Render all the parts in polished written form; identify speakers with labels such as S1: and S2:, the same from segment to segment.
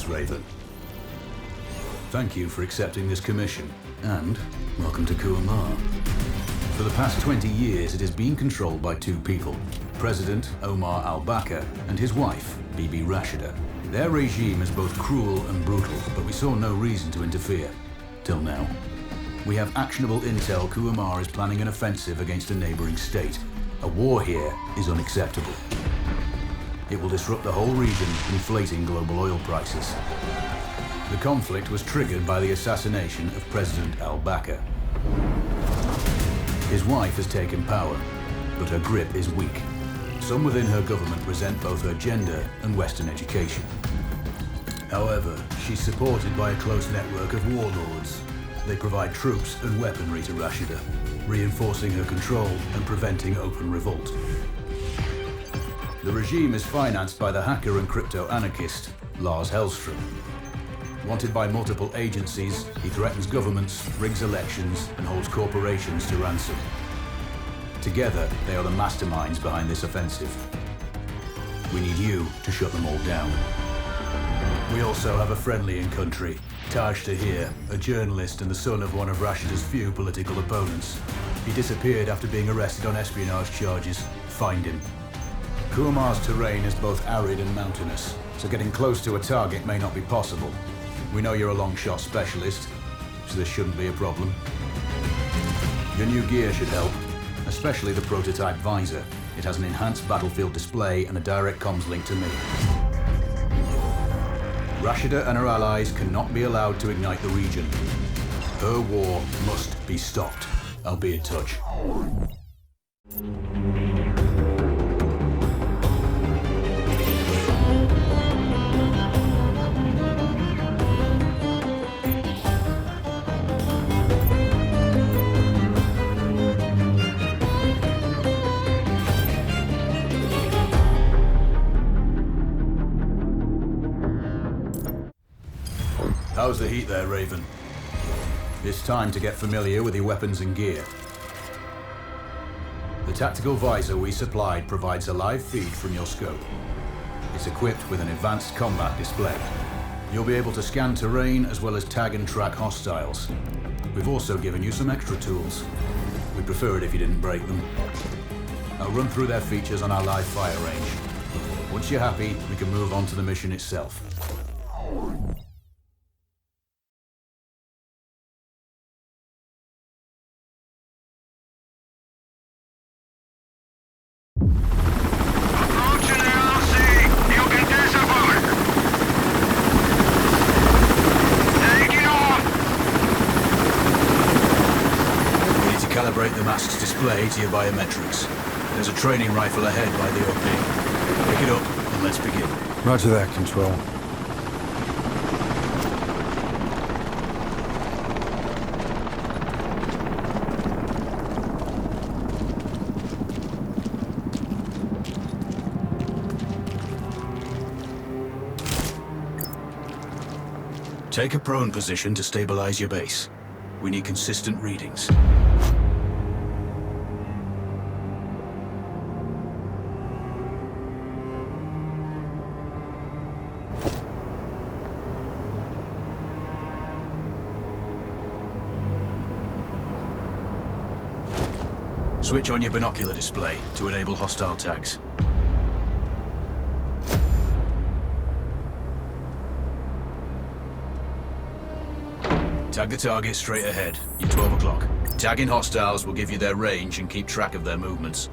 S1: Raven. Thank you for accepting this commission, and welcome to Kuamar. For the past 20 years, it has been controlled by two people, President Omar al-Bakr and his wife, Bibi Rashida. Their regime is both cruel and brutal, but we saw no reason to interfere. Till now. We have actionable intel Kuamar is planning an offensive against a neighboring state. A war here is unacceptable. It will disrupt the whole region, inflating global oil prices. The conflict was triggered by the assassination of President al-Bakr. His wife has taken power, but her grip is weak. Some within her government resent both her gender and Western education. However, she's supported by a close network of warlords. They provide troops and weaponry to Rashida, reinforcing her control and preventing open revolt. The regime is financed by the hacker and crypto-anarchist, Lars Hellstrom. Wanted by multiple agencies, he threatens governments, rigs elections, and holds corporations to ransom. Together, they are the masterminds behind this offensive. We need you to shut them all down. We also have a friendly in country, Taj Tahir, a journalist and the son of one of Rashida's few political opponents. He disappeared after being arrested on espionage charges. Find him. Kuamar's terrain is both arid and mountainous, so getting close to a target may not be possible. We know you're a long shot specialist, so this shouldn't be a problem. Your new gear should help, especially the prototype visor. It has an enhanced battlefield display and a direct comms link to me. Rashida and her allies cannot be allowed to ignite the region. Her war must be stopped. I'll be in touch. How's the heat there, Raven? It's time to get familiar with your weapons and gear. The tactical visor we supplied provides a live feed from your scope. It's equipped with an advanced combat display. You'll be able to scan terrain as well as tag and track hostiles. We've also given you some extra tools. We'd prefer it if you didn't break them. I'll run through their features on our live fire range. Once you're happy, we can move on to the mission itself. Calibrate the mask's display to your biometrics. There's a training rifle ahead by the OP. Pick it up and let's begin.
S2: Roger that, Control.
S1: Take a prone position to stabilize your base. We need consistent readings. Switch on your binocular display to enable hostile tags. Tag the target straight ahead. You're 12 o'clock. Tagging hostiles will give you their range and keep track of their movements.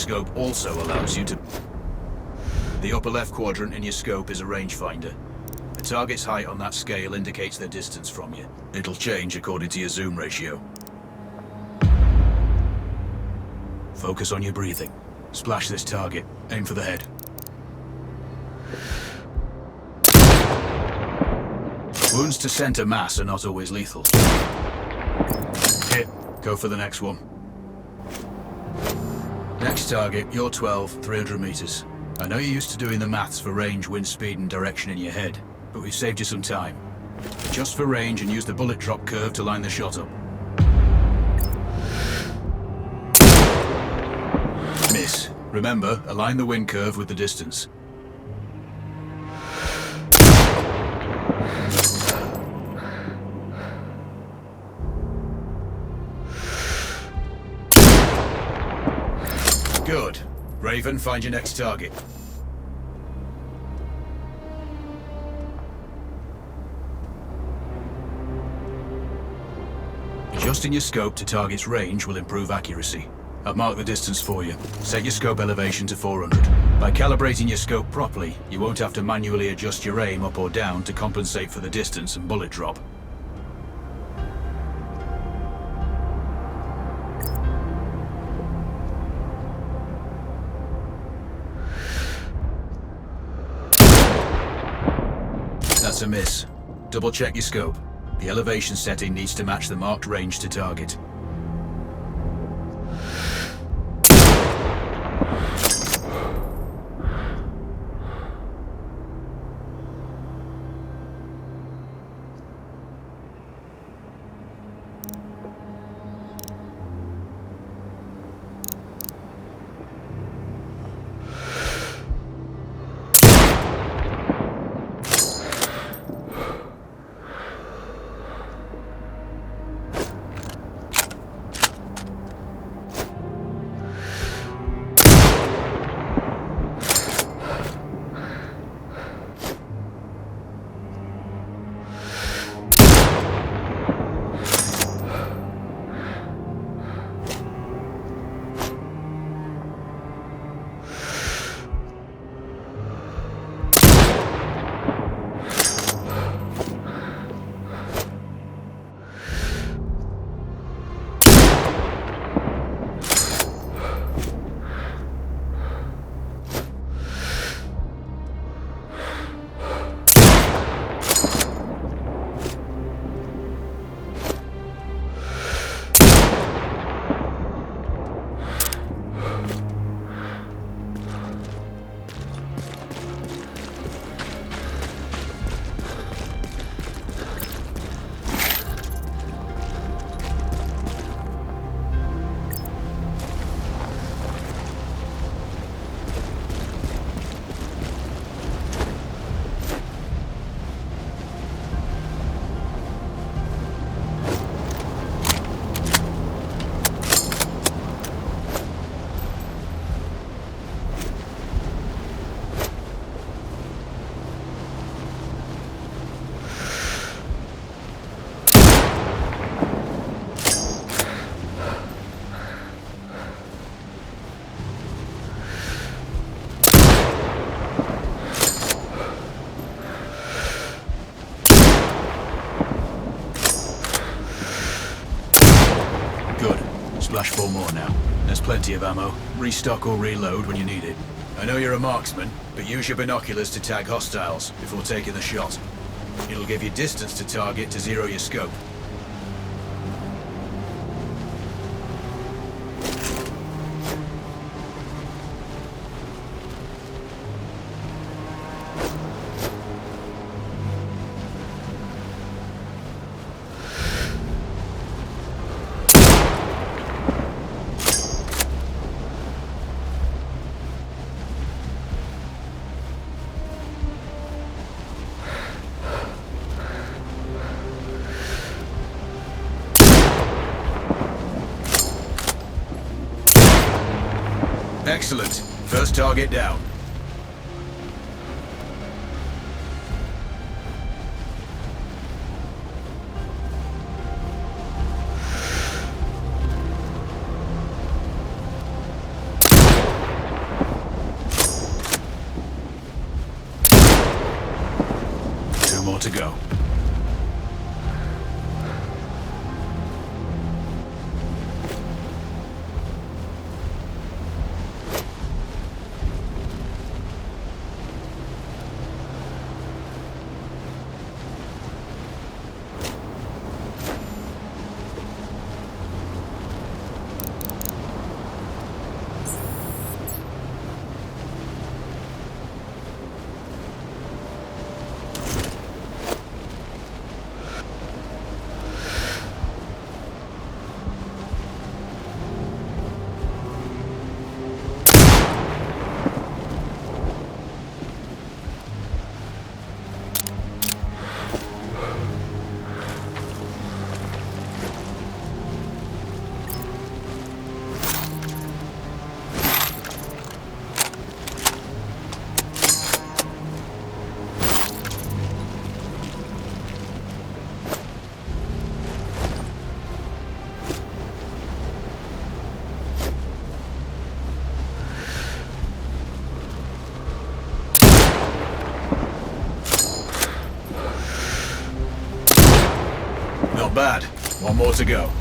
S1: scope also allows you to... The upper left quadrant in your scope is a rangefinder. The target's height on that scale indicates their distance from you. It'll change according to your zoom ratio. Focus on your breathing. Splash this target. Aim for the head. Wounds to center mass are not always lethal. Hit. Go for the next one. Next target, you're 12, 300 meters. I know you're used to doing the maths for range, wind speed, and direction in your head, but we've saved you some time. Adjust for range and use the bullet drop curve to line the shot up. Miss. Remember, align the wind curve with the distance. Good. Raven, find your next target. Adjusting your scope to target's range will improve accuracy. I've marked the distance for you. Set your scope elevation to 400. By calibrating your scope properly, you won't have to manually adjust your aim up or down to compensate for the distance and bullet drop. That's a miss. Double check your scope. The elevation setting needs to match the marked range to target. Splash 4 more now. There's plenty of ammo. Restock or reload when you need it. I know you're a marksman, but use your binoculars to tag hostiles before taking the shot. It'll give you distance to target to zero your scope. Excellent. First target down. to go. Not bad. One more to go.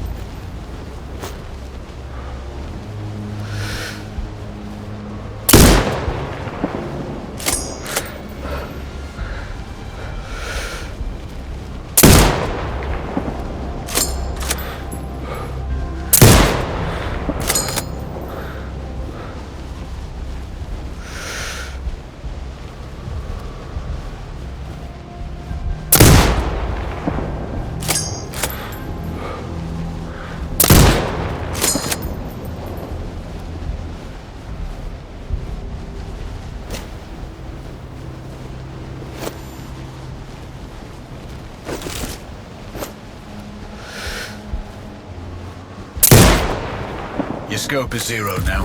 S1: Your scope is zeroed now.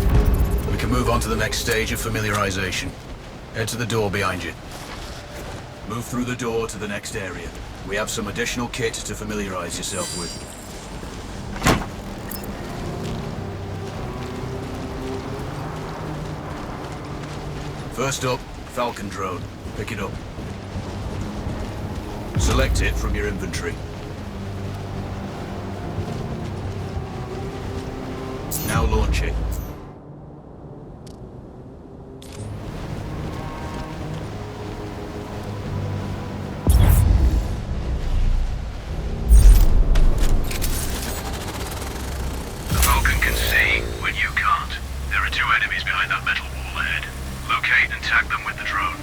S1: We can move on to the next stage of familiarization. Head to the door behind you. Move through the door to the next area. We have some additional kit to familiarize yourself with. First up, Falcon Drone. Pick it up. Select it from your inventory. Now launch it.
S2: The Falcon can see when you can't. There are two enemies behind that metal wall ahead. Locate and tag them with the drone.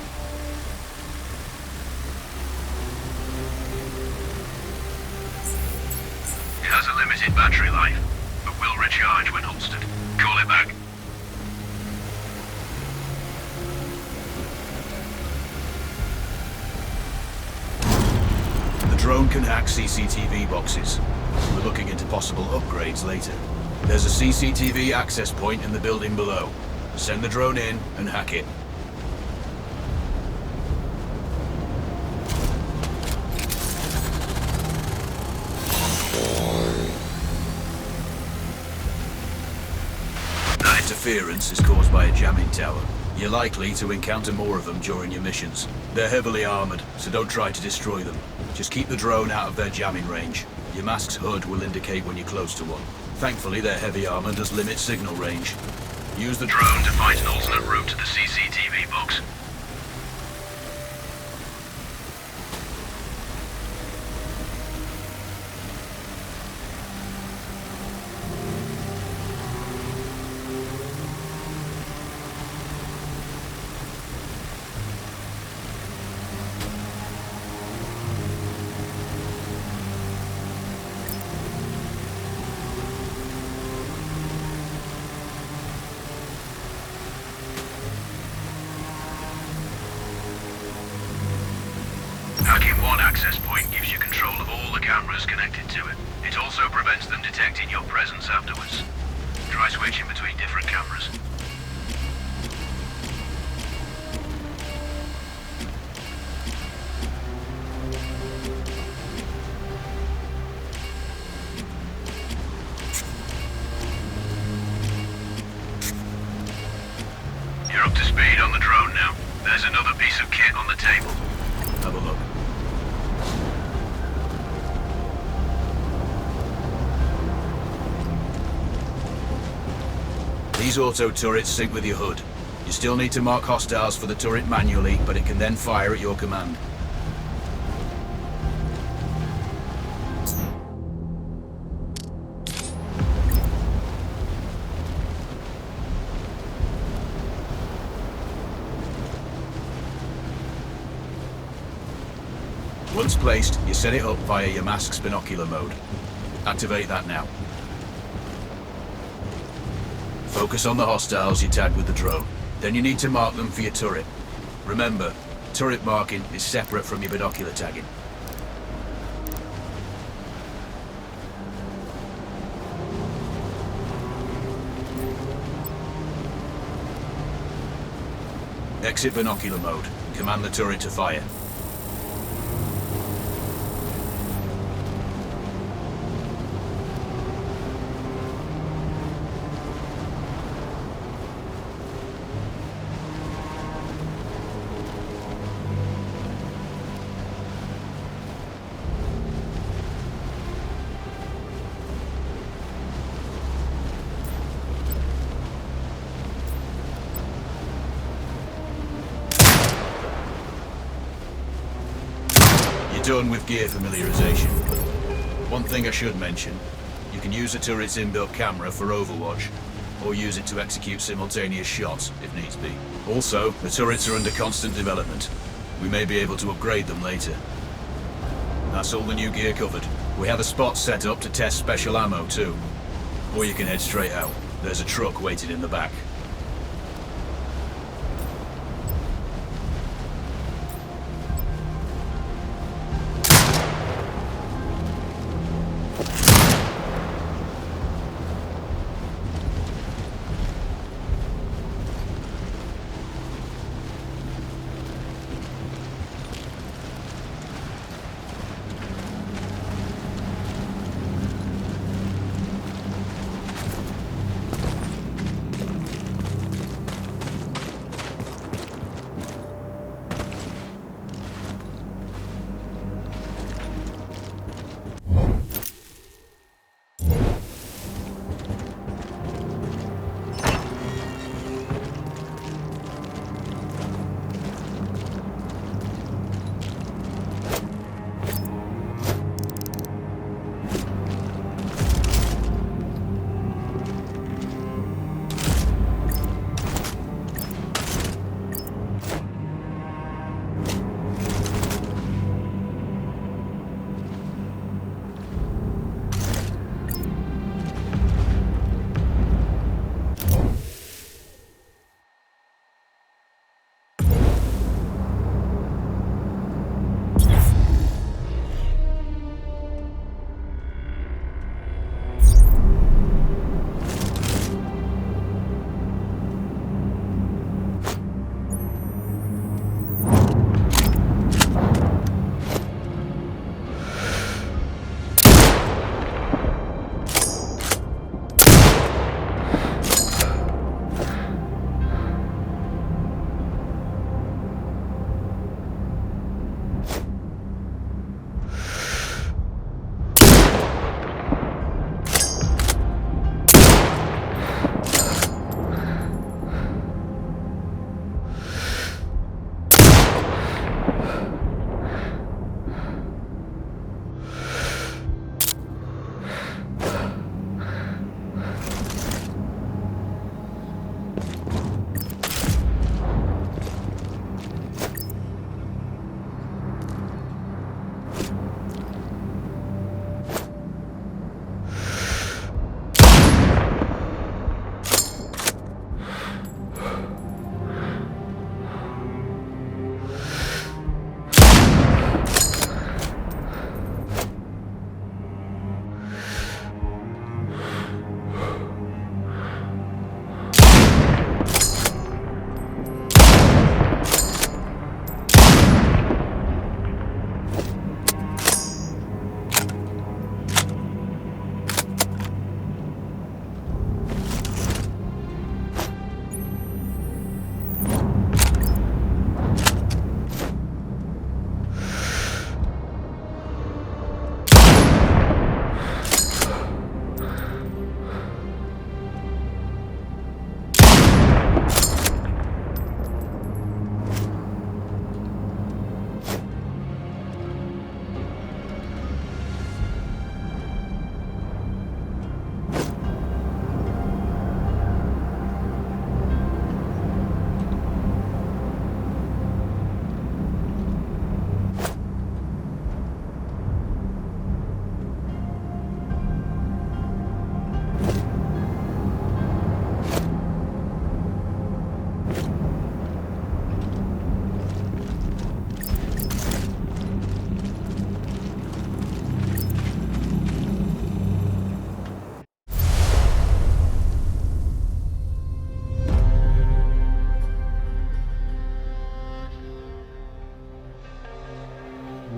S2: It has a limited battery life, but will recharge when holstered. Call it back.
S1: The drone can hack CCTV boxes. We're looking into possible upgrades later. There's a CCTV access point in the building below. Send the drone in and hack it. Interference is caused by a jamming tower. You're likely to encounter more of them during your missions. They're heavily armored, so don't try to destroy them. Just keep the drone out of their jamming range. Your mask's HUD will indicate when you're close to one. Thankfully, their heavy armor does limit signal range. Use the
S2: Drone to find an alternate route to the CCTV box. Hacking one access point gives you control of all the cameras connected to it. It also prevents them detecting your presence afterwards. Try switching between different cameras. You're up to speed on the drone now. There's another piece of kit on the table.
S1: Have a look. These auto turrets sync with your hood. You still need to mark hostiles for the turret manually, but it can then fire at your command. Once placed, you set it up via your mask's binocular mode. Activate that now. Focus on the hostiles you tag with the drone. Then you need to mark them for your turret. Remember, turret marking is separate from your binocular tagging. Exit binocular mode. Command the turret to fire. Done with gear familiarization. One thing I should mention, you can use the turret's inbuilt camera for overwatch, or use it to execute simultaneous shots if needs be. Also, the turrets are under constant development. We may be able to upgrade them later. That's all the new gear covered. We have a spot set up to test special ammo too. Or you can head straight out. There's a truck waiting in the back.